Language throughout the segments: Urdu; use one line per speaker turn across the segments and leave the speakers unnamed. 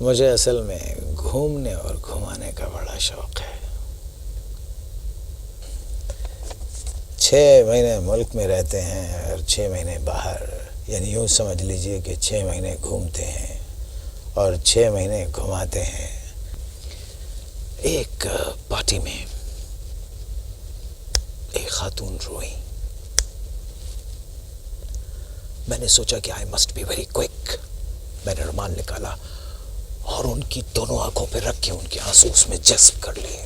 مجھے اصل میں گھومنے اور گھمانے کا بڑا شوق ہے۔ 6 مہینے ملک میں رہتے ہیں اور 6 مہینے باہر، یعنی یوں سمجھ لیجئے کہ 6 مہینے گھومتے ہیں اور 6 مہینے گھماتے ہیں۔ ایک پارٹی میں ایک خاتون روئی۔ میں نے سوچا کہ I must be very quick. میں نے رومال نکالا اور ان کی دونوں آنکھوں پہ رکھ کے ان کے آنسو اس میں جذب کر لیے۔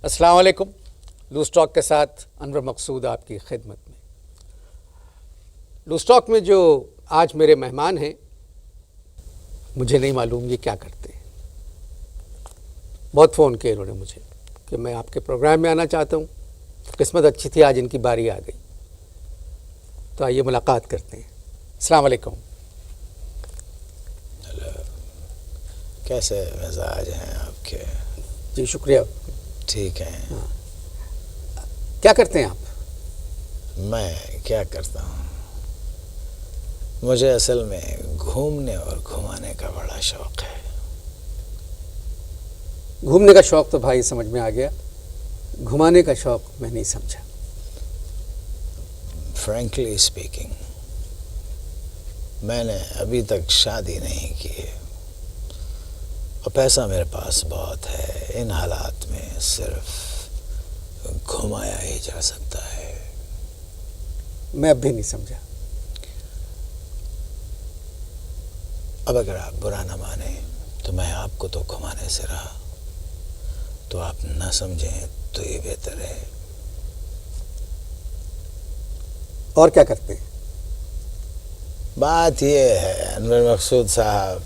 السلام علیکم۔ لوز ٹاک کے ساتھ انور مقصود آپ کی خدمت میں۔ لوز ٹاک میں جو آج میرے مہمان ہیں، مجھے نہیں معلوم یہ کیا کرتے ہیں۔ بہت فون کیے انہوں نے مجھے کہ میں آپ کے پروگرام میں آنا چاہتا ہوں۔ قسمت اچھی تھی، آج ان کی باری آ گئی، تو آئیے ملاقات کرتے ہیں۔ السلام علیکم۔
کیسے مزاج ہیں آپ کے؟
جی شکریہ۔
ٹھیک ہے۔
کیا کرتے ہیں آپ؟
میں کیا کرتا ہوں؟ مجھے اصل میں گھومنے اور گھمانے کا بڑا شوق ہے۔
گھومنے کا شوق تو بھائی سمجھ میں آ گیا، گھمانے کا شوق میں نہیں سمجھا۔
فرینکلی اسپیکنگ، میں نے ابھی تک شادی نہیں کی اور پیسہ میرے پاس بہت ہے۔ ان حالات میں صرف گھمایا ہی جا سکتا ہے۔
میں اب بھی نہیں سمجھا۔
اب اگر آپ برا نہ مانیں تو میں آپ کو تو گھمانے سے رہا، تو آپ نہ سمجھیں تو یہ بہتر ہے۔
اور کیا کرتے ہیں؟
بات یہ ہے انور مقصود صاحب،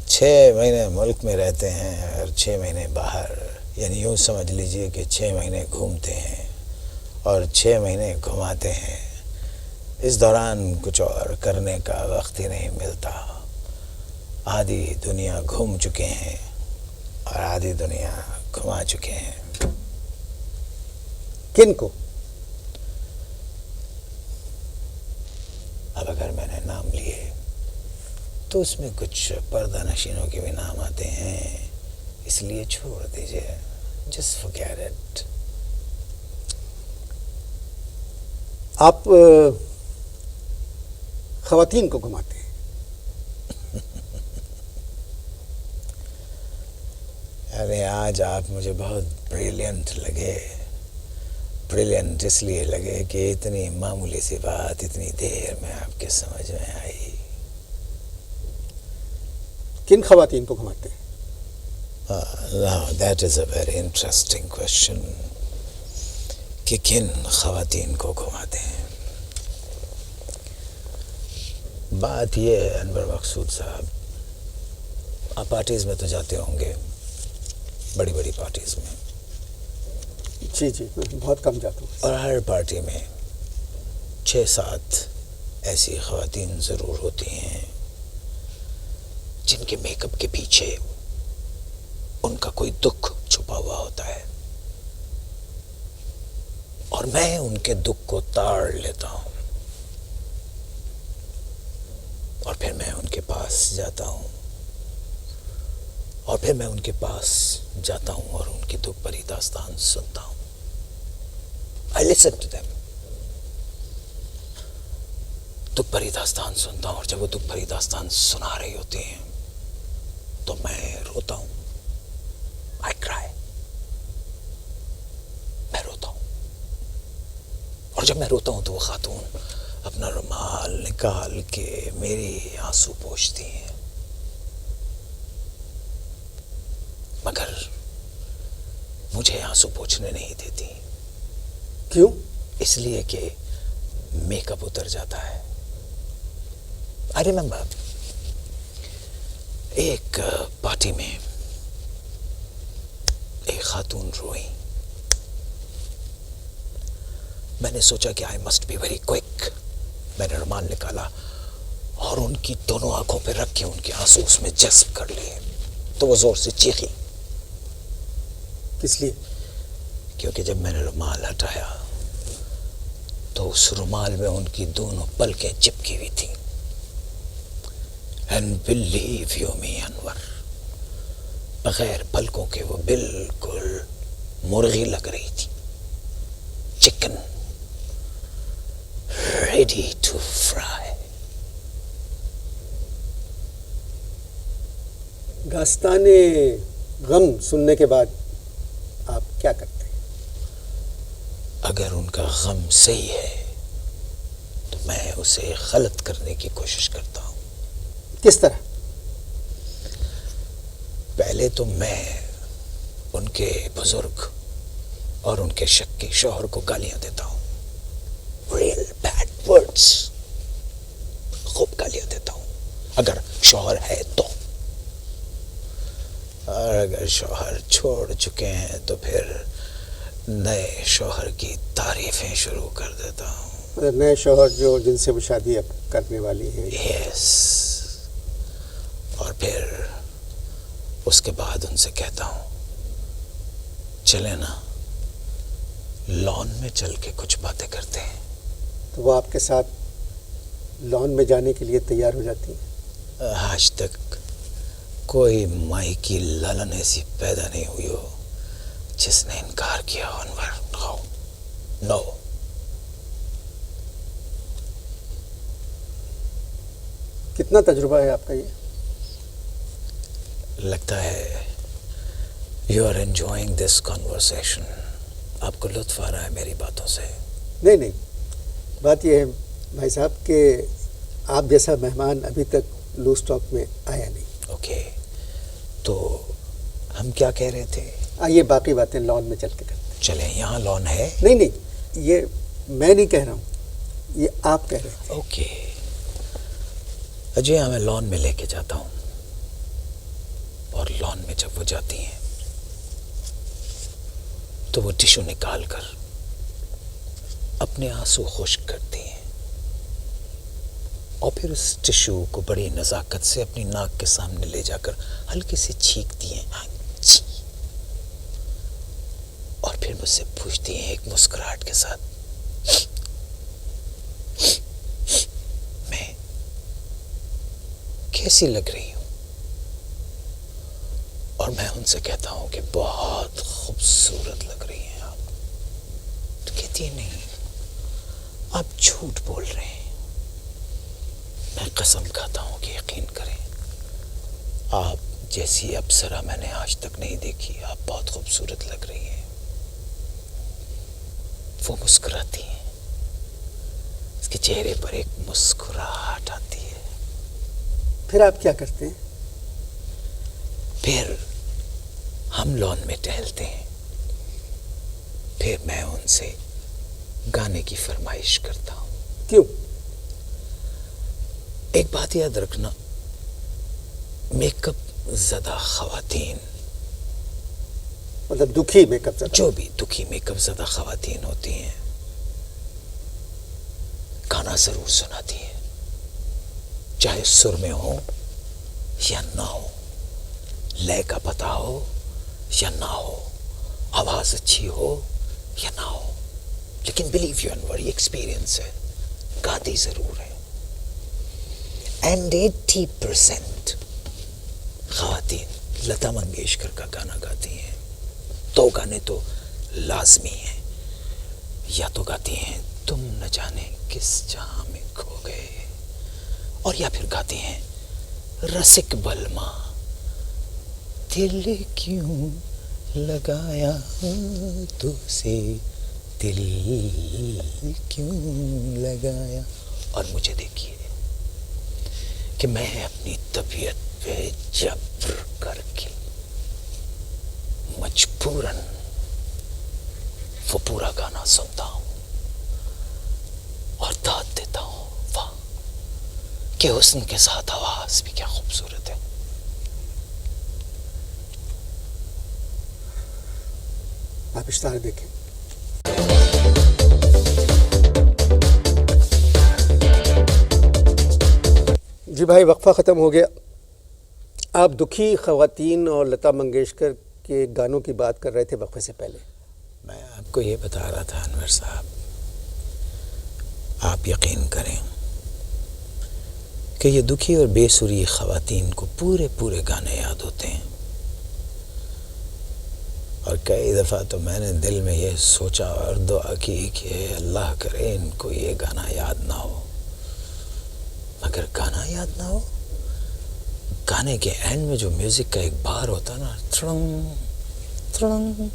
6 مہینے ملک میں رہتے ہیں اور 6 مہینے باہر، یعنی یوں سمجھ لیجئے کہ 6 مہینے گھومتے ہیں اور 6 مہینے گھماتے ہیں۔ اس دوران کچھ اور کرنے کا وقت ہی نہیں ملتا۔ آدھی دنیا گھوم چکے ہیں اور آدھی دنیا گھما چکے ہیں۔
کن کو؟
اب اگر میں نے نام لیے تو اس میں کچھ پردہ نشینوں کے بھی نام آتے ہیں، اس لیے چھوڑ دیجئے۔ Just forget it۔
آپ خواتین کو گھماتے ہیں؟
ارے آج آپ مجھے بہت بریلینٹ لگے۔ بریلینٹ اس لیے لگے کہ اتنی معمولی سی بات اتنی دیر میں آپ کے سمجھ میں آئی۔
کن خواتین کو گھماتے ہیں؟
Now that is a very interesting question کہ کن خواتین کو گھماتے ہیں۔ بات یہ ہے انور مقصود صاحب، آپ پارٹیز میں تو جاتے ہوں گے، بڑی بڑی پارٹیز میں،
جی جی، میں بہت کم جاتا ہوں۔
اور ہر پارٹی میں 6-7 ایسی خواتین ضرور ہوتی ہیں جن کے میک اپ کے پیچھے ان کا کوئی دکھ چھپا ہوا ہوتا ہے، اور میں ان کے دکھ کو تاڑ لیتا ہوں، اور پھر میں ان کے پاس جاتا ہوں اور ان کی دکھ بھری داستان سنتا ہوں۔ I listen to them۔ دکھ بھری داستان سنتا ہوں، اور جب وہ دکھ بھری داستان سنا رہی ہوتی ہیں تو میں روتا ہوں۔ I cry۔ میں روتا ہوں، اور جب میں روتا ہوں تو وہ خاتون اپنا رومال نکال کے میری آنسو پوچھتی ہیں، مگر مجھے آنسو پوچھنے نہیں دیتی۔
کیوں؟
اس لیے کہ میک اپ اتر جاتا ہے۔ I remember ایک پارٹی میں ایک خاتون روئی۔ میں نے سوچا کہ I must be very quick. میں نے رومال نکالا اور ان کی دونوں آنکھوں پہ رکھ کے ان کے آنسو اس میں جذب کر لیے تو وہ زور سے چیخی.
کس لیے؟
کیونکہ جب میں نے رومال ہٹایا تو اس رومال میں ان کی دونوں پلکیں چپکی ہوئی تھیں. اینڈ بلیو یو می انور، بغیر پلکوں کے وہ بالکل مرغی لگ رہی تھی، چکن ریڈی ٹو فرائی.
داستان غم سننے کے بعد آپ کیا کرتے ہیں؟
اگر ان کا غم صحیح ہے تو میں اسے غلط کرنے کی کوشش کرتا ہوں.
کس طرح؟
پہلے تو میں ان کے بزرگ اور ان کے شکی شوہر کو گالیاں دیتا ہوں، ریئل بیڈ ورڈز، خوب گالیاں دیتا ہوں اگر شوہر ہے تو. اور اگر شوہر چھوڑ چکے ہیں تو پھر نئے شوہر کی تعریفیں شروع کر دیتا ہوں.
نئے شوہر جو جن سے وہ شادی اب کرنے والی ہیں.
یس. اور پھر اس کے بعد ان سے کہتا ہوں چلے نا لان میں چل کے کچھ باتیں کرتے ہیں.
تو وہ آپ کے ساتھ لان میں جانے کے لیے تیار ہو جاتی ہیں؟
آج تک کوئی مائی کی لالن ایسی پیدا نہیں ہوئی ہو جس نے انکار کیا ہو. انور، نو.
کتنا تجربہ ہے آپ کا یہ؟
لگتا ہے you are enjoying this conversation. آپ کو لطف آ رہا ہے میری باتوں سے؟
نہیں، بات یہ ہے بھائی صاحب کہ آپ جیسا مہمان ابھی تک لوز ٹاک میں آیا نہیں.
اوکے، تو ہم کیا کہہ رہے تھے؟
آئیے باقی باتیں لان میں چل کے کرتے ہیں.
چلیں. یہاں لان ہے؟
نہیں، یہ میں نہیں کہہ رہا ہوں، یہ آپ کہہ رہے تھے.
اوکے. اجے میں لان میں لے کے جاتا ہوں اور لان میں جب وہ جاتی ہیں تو وہ ٹشو نکال کر اپنے آنسو خشک کرتی ہیں اور پھر اس ٹشو کو بڑی نزاکت سے اپنی ناک کے سامنے لے جا کر ہلکے سے چھینکتی ہیں اور پھر مجھ سے پوچھتی ہیں ایک مسکراہٹ کے ساتھ، میں کیسی لگ رہی ہوں؟ اور میں ان سے کہتا ہوں کہ بہت خوبصورت لگ رہی ہیں آپ. تو کہتی ہیں نہیں، آپ جھوٹ بول رہے ہیں. میں قسم کھاتا ہوں کہ یقین کریں، آپ جیسی اپسرا میں نے آج تک نہیں دیکھی. آپ بہت خوبصورت لگ رہی ہیں. وہ مسکراتی ہیں، اس کے چہرے پر ایک مسکراہٹ آتی ہے.
پھر آپ کیا کرتے ہیں؟
پھر ہم لان میں ٹہلتے ہیں. پھر میں ان سے گانے کی فرمائش کرتا ہوں.
کیوں؟
ایک بات یاد رکھنا، میک اپ زدہ خواتین،
مطلب دکھی میک اپ زدہ،
جو بھی دکھی میک اپ زدہ خواتین ہوتی ہیں، گانا ضرور سناتی ہیں، چاہے سر میں ہو یا نہ ہو، لے کا پتہ ہو یا نہ ہو، آواز اچھی ہو یا نہ ہو. لیکن بلیو یو انور، یہ ایکسپیرینس ہے، گاتی ضرور ہے. اینڈ 80% خواتین لتا منگیشکر کا گانا گاتی ہیں. 2 گانے تو لازمی ہیں، یا تو گاتی ہیں تم نہ جانے کس جہاں میں کھو گئے، اور یا پھر گاتی ہیں رسک بلما دل کیوں لگایا تو سے، دل کیوں لگایا. اور مجھے دیکھیے کہ میں اپنی طبیعت پہ جبر کر کے مجبوراً وہ پورا گانا سنتا ہوں اور داد دیتا ہوں، واہ کہ حسن کے ساتھ آواز بھی کیا خوبصورت ہے.
آپ اشتہار دیکھیں. جی بھائی وقفہ ختم ہو گیا. آپ دکھی خواتین اور لتا منگیشکر کے گانوں کی بات کر رہے تھے وقفے سے پہلے.
میں آپ کو یہ بتا رہا تھا انور صاحب، آپ یقین کریں کہ یہ دکھی اور بے سری خواتین کو پورے گانے یاد ہوتے ہیں. اور کئی دفعہ تو میں نے دل میں یہ سوچا اور دعا کی کہ اللہ کرے ان کو یہ گانا یاد نہ ہو. مگر گانا یاد نہ ہو، گانے کے اینڈ میں جو میوزک کا ایک بار ہوتا نا، تھڑنگ تھڑنگ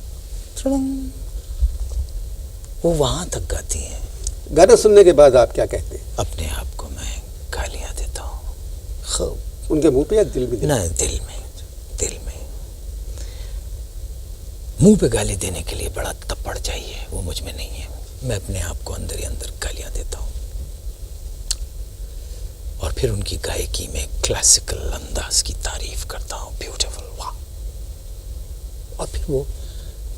تھڑنگ، وہ وہاں تک گاتی ہیں.
گانا سننے کے بعد آپ کیا کہتے ہیں؟
اپنے آپ کو میں گالیاں دیتا ہوں. خوب
ان کے منہ پہ یا دل میں؟
نہ، دل میں. منہ پہ گالی دینے کے لیے بڑا تپڑ چاہیے، وہ مجھ میں نہیں ہے. میں اپنے آپ کو اندر ہی اندر گالیاں دیتا ہوں. اور پھر ان کی گائیکی میں کلاسیکل انداز کی تعریف کرتا ہوں، بیوٹیفل، واہ. اور پھر وہ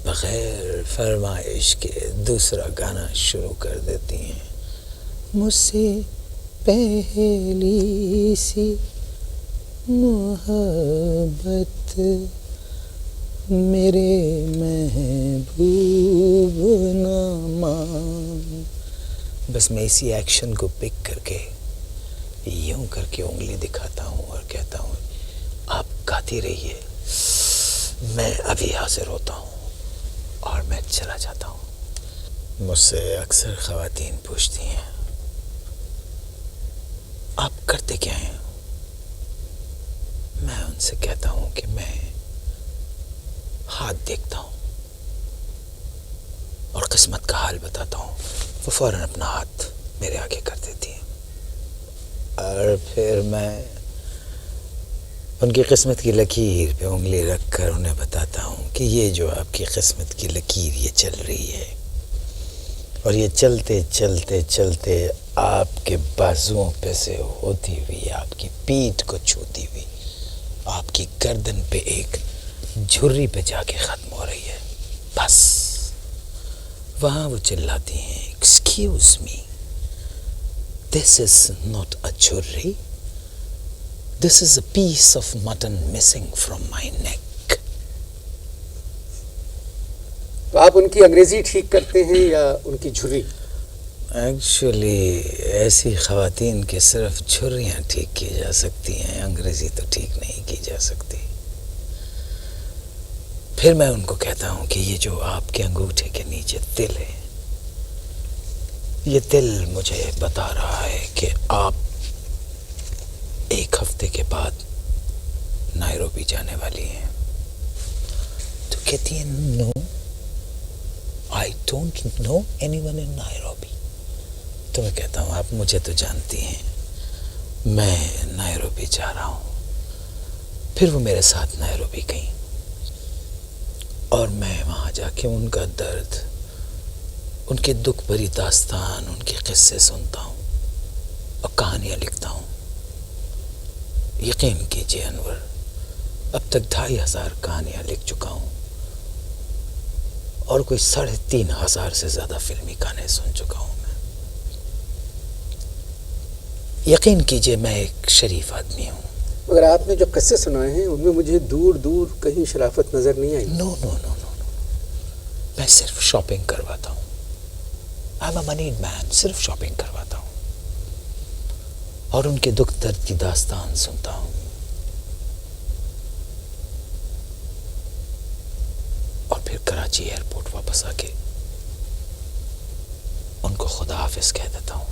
بغیر فرمائش کے دوسرا گانا شروع کر دیتی ہیں. مجھ سے پہلی سی محبت میرے محبوب نہ مان. بس میں اسی ایکشن کو پک کر کے یوں کر کے انگلی دکھاتا ہوں اور کہتا ہوں آپ گاتی رہیے، میں ابھی حاضر ہوتا ہوں، اور میں چلا جاتا ہوں. مجھ سے اکثر خواتین پوچھتی ہیں آپ کرتے کیا ہیں؟ میں ان سے کہتا ہوں کہ میں ہاتھ دیکھتا ہوں اور قسمت کا حال بتاتا ہوں. وہ فوراً اپنا ہاتھ میرے آگے کر دیتی ہیں، اور پھر میں ان کی قسمت کی لکیر پہ انگلی رکھ کر انہیں بتاتا ہوں کہ یہ جو آپ کی قسمت کی لکیر یہ چل رہی ہے، اور یہ چلتے چلتے چلتے آپ کے بازوؤں پہ سے ہوتی ہوئی آپ کی پیٹھ کو چھوتی ہوئی آپ کی گردن پہ ایک جھری پہ جا کے ختم ہو رہی ہے. بس وہاں وہ چلاتی ہیں، excuse me, this is not a جھری، this is a piece of mutton missing from my neck.
تو آپ ان کی انگریزی ٹھیک کرتے ہیں یا ان کی جھری؟
ایکچولی ایسی خواتین کے صرف جھریاں ٹھیک کی جا سکتی ہیں، انگریزی تو ٹھیک نہیں کی جا سکتی. پھر میں ان کو کہتا ہوں کہ یہ جو آپ کے انگوٹھے کے نیچے دل ہے، یہ دل مجھے بتا رہا ہے کہ آپ ایک ہفتے کے بعد نائروبی جانے والی ہیں. تو کہتی ہیں no, I don't know anyone in Nairobi. تو میں کہتا ہوں آپ مجھے تو جانتی ہیں، میں نائروبی جا رہا ہوں. پھر وہ میرے ساتھ نائروبی گئیں، اور میں وہاں جا کے ان کا درد، ان کی دکھ بھری داستان، ان کے قصے سنتا ہوں اور کہانیاں لکھتا ہوں. یقین کیجئے انور، اب تک 2500 کہانیاں لکھ چکا ہوں، اور کوئی 3500 سے زیادہ فلمی گانے سن چکا ہوں. میں یقین کیجئے میں ایک شریف آدمی ہوں.
مگر آپ نے جو قصے سنائے ہیں ان میں مجھے دور دور کہیں شرافت نظر نہیں آئی.
نو نو نو نو نو، میں صرف شاپنگ کرواتا ہوں. آئی ایم اے منیڈ مین، صرف شاپنگ کرواتا ہوں اور ان کے دکھ درد کی داستان سنتا ہوں. اور پھر کراچی ایئرپورٹ واپس آ کے ان کو خدا حافظ کہہ دیتا ہوں،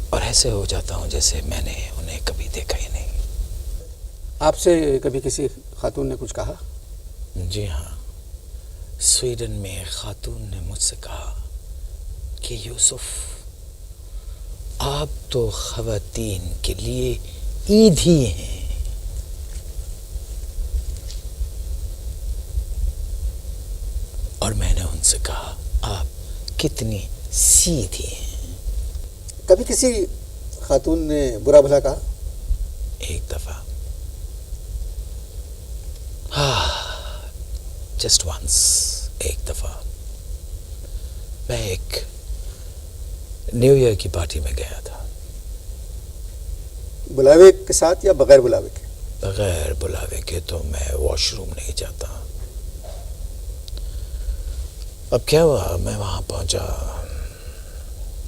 اور ایسے ہو جاتا ہوں جیسے میں نے انہیں کبھی دیکھا ہی نہیں.
آپ سے کبھی کسی خاتون نے کچھ کہا؟
جی ہاں، سویڈن میں ایک خاتون نے مجھ سے کہا کہ یوسف، آپ تو خواتین کے لیے عید ہی ہیں. اور میں نے ان سے کہا آپ کتنی سیدھی ہیں.
کبھی کسی خاتون نے برا بھلا کہا؟
ایک دفعہ، جسٹ ونس، ایک دفعہ میں ایک نیو ایئر کی پارٹی میں گیا تھا.
بلاوے کے ساتھ یا بغیر بلاوے کے؟
بغیر بلاوے کے تو میں واش روم نہیں جاتا. اب کیا ہوا، میں وہاں پہنچا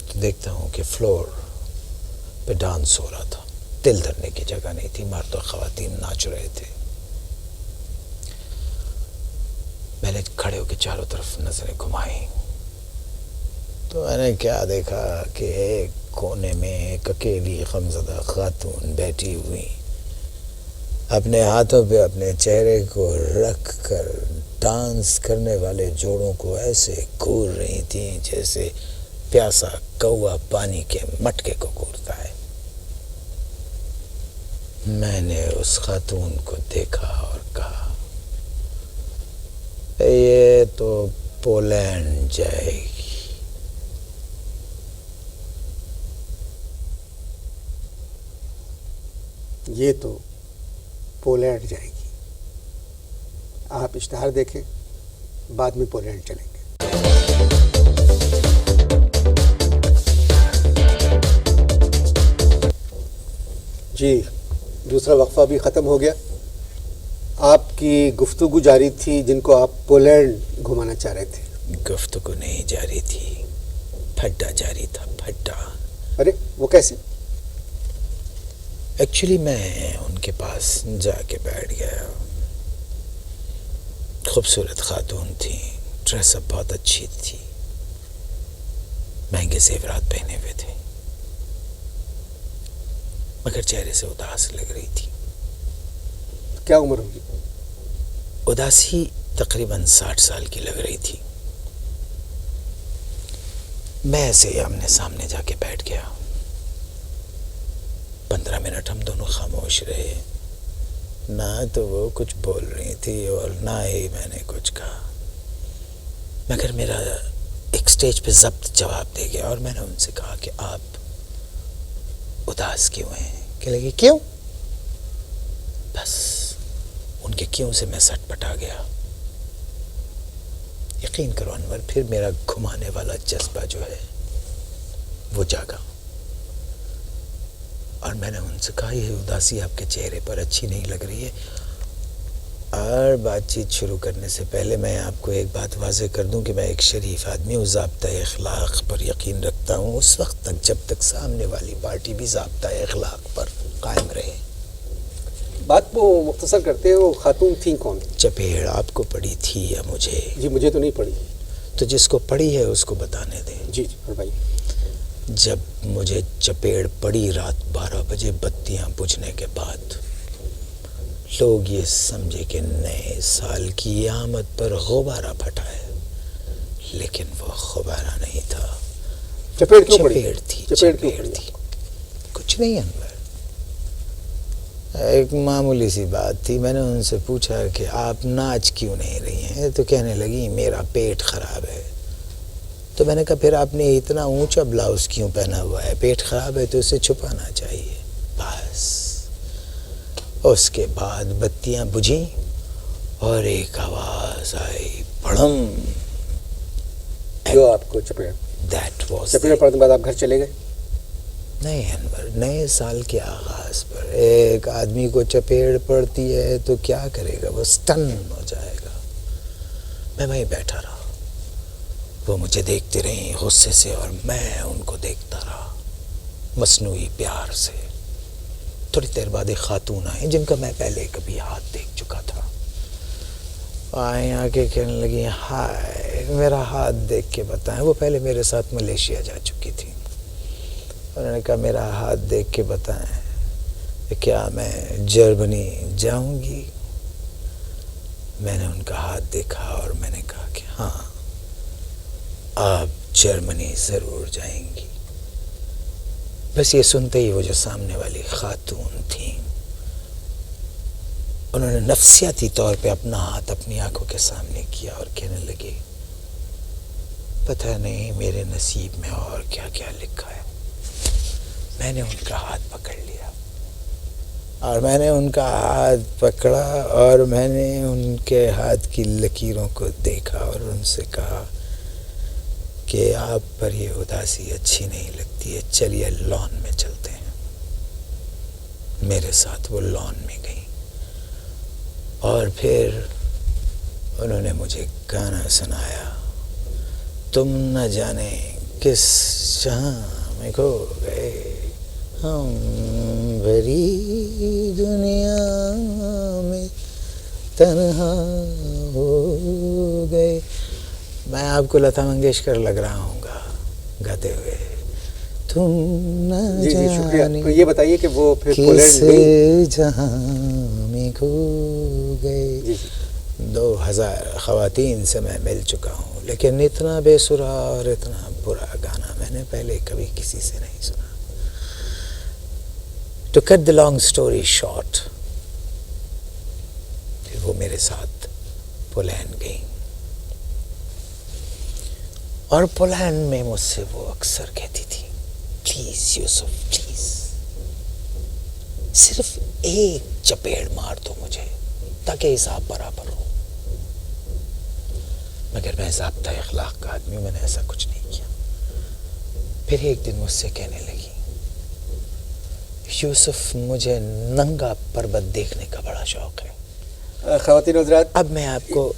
تو دیکھتا ہوں کہ فلور پہ ڈانس ہو رہا تھا. دل دھرنے کی جگہ نہیں تھی، مرد اور خواتین ناچ رہے تھے. میں نے کھڑے ہو کے چاروں طرف نظریں گھمائیں تو میں نے کیا دیکھا کہ ایک کونے میں ایک اکیلی غمزدہ خاتون بیٹھی ہوئی اپنے ہاتھوں پہ اپنے چہرے کو رکھ کر ڈانس کرنے والے جوڑوں کو ایسے گھور رہی تھیں جیسے پیاسا کوا پانی کے مٹکے کو گھورتا ہے. میں نے اس خاتون کو دیکھا اور کہا یہ تو پولینڈ جائے گی.
یہ تو پولینڈ جائے گی. آپ اشتہار دیکھیں، بعد میں پولینڈ چلیں گے. جی، دوسرا وقفہ بھی ختم ہو گیا. آپ کی گفتگو جاری تھی جن کو آپ پولینڈ گھمانا چاہ رہے تھے.
گفتگو نہیں جاری تھی، پھڈا جاری تھا. پھڈا.
ارے وہ کیسے؟
ایکچولی میں ان کے پاس جا کے بیٹھ گیا. خوبصورت خاتون تھی، ڈریس اپ بہت اچھی تھی، مہنگے زیورات پہنے ہوئے تھے، مگر چہرے سے اداس لگ رہی تھی.
کیا عمر ہوگی؟
اداسی تقریباً 60 سال کی لگ رہی تھی. میں ایسے ہی آمنے سامنے جا کے بیٹھ گیا. 15 منٹ ہم دونوں خاموش رہے. نہ تو وہ کچھ بول رہی تھی اور نہ ہی میں نے کچھ کہا، مگر میرا ایک سٹیج پہ ضبط جواب دے گیا اور میں نے ان سے کہا کہ آپ اداس کیوں ہیں؟ کہ لگے کیوں؟ بس ان کے کیوں سے میں سٹ پٹا گیا. یقین کرو انور، پھر میرا گھمانے والا جذبہ جو ہے وہ جاگا اور میں نے ان سے کہا یہ اداسی آپ کے چہرے پر اچھی نہیں لگ رہی ہے. اور بات چیت شروع کرنے سے پہلے میں آپ کو ایک بات واضح کر دوں کہ میں ایک شریف آدمی ہوں، ضابطۂ اخلاق پر یقین رکھتا ہوں اس وقت تک جب تک سامنے والی پارٹی بھی ضابطۂ اخلاق پر قائم رہے.
بات کو مختصر کرتے ہیں، وہ خاتون تھیں کون؟
چپیڑ آپ کو پڑی تھی یا مجھے؟
جی مجھے تو نہیں پڑی.
تو جس کو پڑی ہے اس کو بتانے دیں.
جی جی فرمائیے.
جب مجھے چپیڑ پڑی رات 12 بجے بتیاں بجھنے کے بعد، لوگ یہ سمجھے کہ نئے سال کی آمد پر غبارہ پھٹا ہے، لیکن وہ غبارہ نہیں تھا.
چپیڑ کیوں پڑی؟
چپیڑ تھی.
چپیڑ کیوں
چپیڑ
پڑی؟
تھی. کچھ نہیں انور، ایک معمولی سی بات تھی. میں نے ان سے پوچھا کہ آپ ناچ کیوں نہیں رہی ہیں؟ تو کہنے لگی میرا پیٹ خراب ہے. تو میں نے کہا پھر آپ نے اتنا اونچا بلاؤز کیوں پہنا ہوا ہے؟ پیٹ خراب ہے تو اسے چھپانا چاہیے. بس اس کے بعد بتیاں بجھیں اور ایک آواز آئی، بڑم.
جو آپ کو چپیڑ چپیڑ پڑنے کے بعد آپ گھر چلے گئے؟
نہیں انور، نئے سال کے آغاز پر ایک آدمی کو چپیڑ پڑتی ہے تو کیا کرے گا؟ وہ سٹن ہو جائے گا. میں وہیں بیٹھا رہا. وہ مجھے دیکھتے رہیں غصے سے اور میں ان کو دیکھتا رہا مصنوعی پیار سے. تھوڑی دیر بعد ایک خاتون آئیں جن کا میں پہلے کبھی ہاتھ دیکھ چکا تھا. آئیں آ کے کہنے لگی ہائے میرا ہاتھ دیکھ کے بتائیں. وہ پہلے میرے ساتھ ملیشیا جا چکی تھی. انہوں نے کہا میرا ہاتھ دیکھ کے بتائیں کیا میں جرمنی جاؤں گی؟ میں نے ان کا ہاتھ دیکھا اور میں نے کہا کہ ہاں آپ جرمنی ضرور جائیں گی. بس یہ سنتے ہی وہ جو سامنے والی خاتون تھیں انہوں نے نفسیاتی طور پہ اپنا ہاتھ اپنی آنکھوں کے سامنے کیا اور کہنے لگے پتہ نہیں میرے نصیب میں اور کیا کیا لکھا ہے. میں نے ان کا ہاتھ پکڑ لیا اور میں نے ان کا ہاتھ پکڑا اور میں نے ان کے ہاتھ کی لکیروں کو دیکھا اور ان سے کہا کہ آپ پر یہ اداسی اچھی نہیں لگتی ہے، چلیے لان میں چلتے ہیں. میرے ساتھ وہ لان میں گئیں اور پھر انہوں نے مجھے گانا سنایا. تم نہ جانے کس جہاں میں کھو گئے ہم بھری دنیا میں تنہا ہو گئے. میں آپ کو لتا منگیشکر لگ رہا ہوں گا گاتے ہوئے. تم نہ
جانے. تو یہ بتائیے کہ وہ پھر
کس جہاں میں کھو گئے. 2000 خواتین سے میں مل چکا ہوں لیکن اتنا بے سرا اور اتنا برا گانا میں نے پہلے کبھی کسی سے نہیں سنا. To cut the long story short پھر وہ میرے ساتھ پولینڈ گئیں اور پولینڈ میں مجھ سے وہ اکثر کہتی تھی پلیز یوسف پلیز صرف ایک چپیڑ مار دو مجھے تاکہ حساب برابر ہو. مگر میں ضابطہ اخلاق کا آدمی ہوں, میں نے ایسا کچھ نہیں کیا. پھر ایک دن مجھ سے کہنے لگی یوسف مجھے ننگا پربت دیکھنے کا بڑا شوق ہے.
خواتین حضرات,
اب میں آپ کو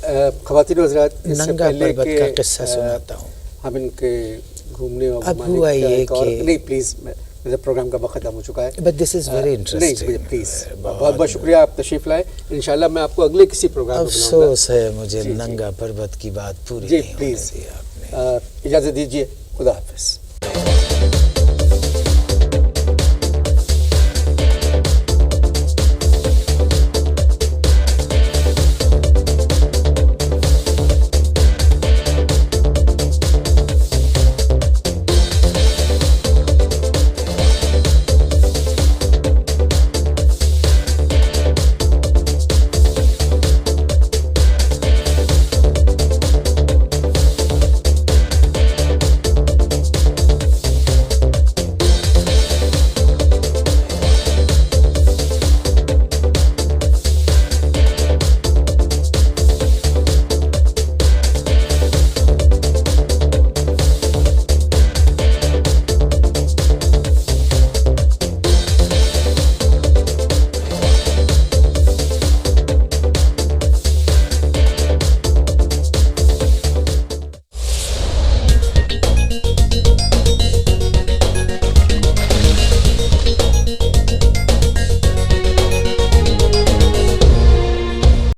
خواتین حضرات
ننگا پربت کا قصہ سناتا ہوں.
ہم ان کے گھومنے اور
اب ہوا یہ کہ
نہیں پلیز میرے پروگرام کا وقت ختم ہو چکا ہے.
But this is very interesting.
نہیں پلیز, بہت بہت شکریہ آپ تشریف لائے. انشاءاللہ میں آپ کو اگلے کسی پروگرام میں بلاؤں گا.
افسوس ہے مجھے ننگا پربت کی بات پوری نہیں ہونے دی آپ نے.
اجازت دیجیے, خدا حافظ.